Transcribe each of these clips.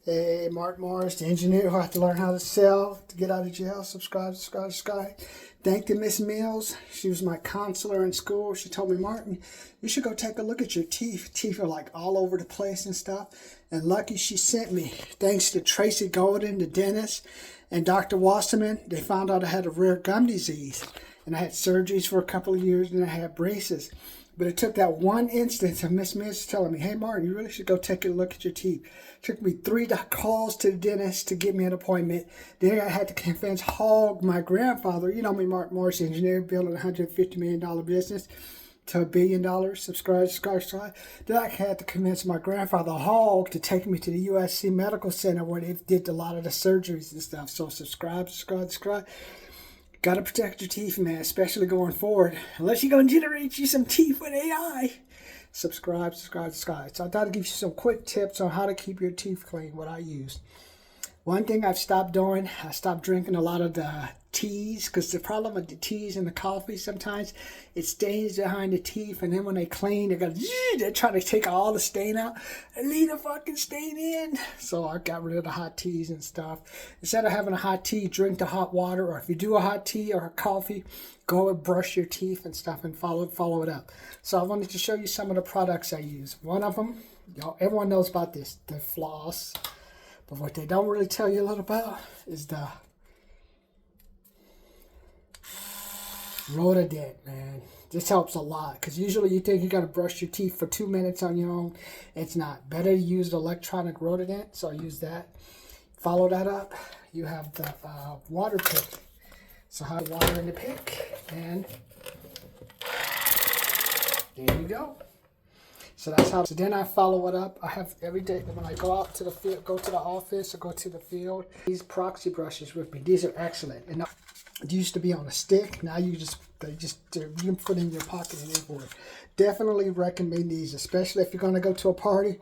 Hey, Mark Morris, the engineer who had to learn how to sell to get out of jail. Subscribe. Thank you, Miss Mills. She was my counselor in school. She told me, Martin, you should go take a look at your teeth. Teeth are like all over the place and stuff. And lucky she sent me. Thanks to Tracy Golden, the dentist, and Dr. Wasserman, they found out I had a rare gum disease. And I had surgeries for a couple of years, and I had braces. But it took that one instance of Miss Mills telling me, hey, Martin, you really should go take a look at your teeth. It took me 3 calls to the dentist to get me an appointment. Then I had to convince Hogg, my grandfather, you know me, Mark Morris, engineer, building a $150 million business to $1 billion. Subscribe. Then I had to convince my grandfather, Hogg, to take me to the USC Medical Center where they did a lot of the surgeries and stuff. So subscribe. Got to protect your teeth, man, especially going forward. Unless you're going to generate you some teeth with AI. Subscribe. So I thought I'd give you some quick tips on how to keep your teeth clean, what I use. One thing I've stopped doing, I stopped drinking a lot of the teas, because the problem with the teas and the coffee, sometimes it stains behind the teeth, and then when they clean, they're trying to take all the stain out and leave the fucking stain in. So I got rid of the hot teas and stuff. Instead of having a hot tea, drink the hot water, or if you do a hot tea or a coffee, go and brush your teeth and stuff and follow it up. So I wanted to show you some of the products I use. One of them, everyone knows about this, the floss. But what they don't really tell you a lot about is the Rotodent, man. This helps a lot, because usually you think you got to brush your teeth for 2 minutes on your own. It's not. Better to use the electronic Rotodent, so I use that. Follow that up. You have the water pick. So have water in the pick, and there you go. So that's how. So then I follow it up. I have every day when I go out to the field, go to the office or go to the field. These proxy brushes with me. These are excellent. And it used to be on a stick. Now you can put in your pocket and everywhere. Definitely recommend these, especially if you're gonna go to a party.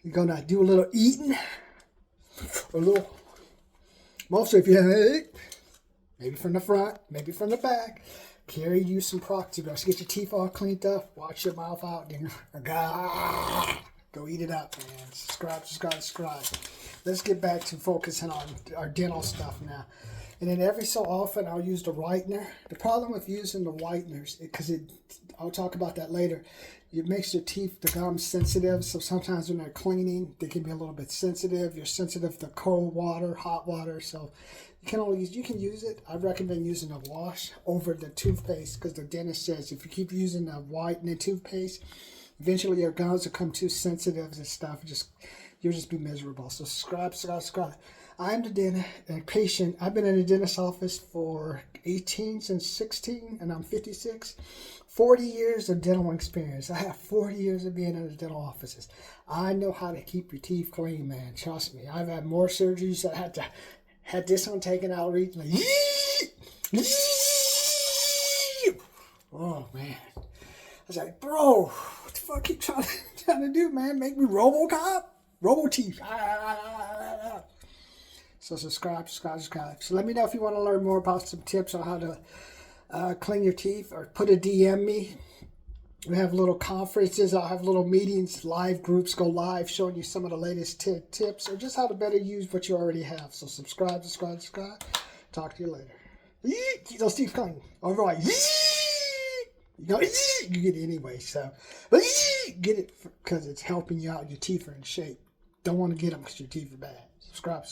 You're gonna do a little eating, mostly if you have maybe from the front, maybe from the back. Carry you some proxy brush. Get your teeth all cleaned up. Wash your mouth out. Then go eat it up, man. Subscribe. Let's get back to focusing on our dental stuff now. And then every so often I'll use the whitener. The problem with using the whiteners, because I'll talk about that later, it makes your teeth, the gums, sensitive. So sometimes when they're cleaning, they can be a little bit sensitive. You're sensitive to cold water, hot water. So you can use it. I recommend using a wash over the toothpaste, because the dentist says if you keep using the whitening toothpaste, eventually your gums will become too sensitive and stuff. You'll just be miserable. So subscribe. I'm the patient. I've been in the dentist's office for 18 since 16, and I'm 56. 40 years of dental experience. I have 40 years of being in the dental offices. I know how to keep your teeth clean, man. Trust me. I've had more surgeries. I had this one taken out recently. Oh, man. I was like, bro, what the fuck you trying to do, man? Make me RoboCop? Robo-teeth. So subscribe. So let me know if you want to learn more about some tips on how to clean your teeth, or put a DM me. We have little conferences. I'll have little meetings, live groups go live showing you some of the latest tips, or just how to better use what you already have. So subscribe. Talk to you later. Those teeth clean. All right. You get it anyway. So get it because it's helping you out. Your teeth are in shape. Don't want to get them because your teeth are bad. Subscribe.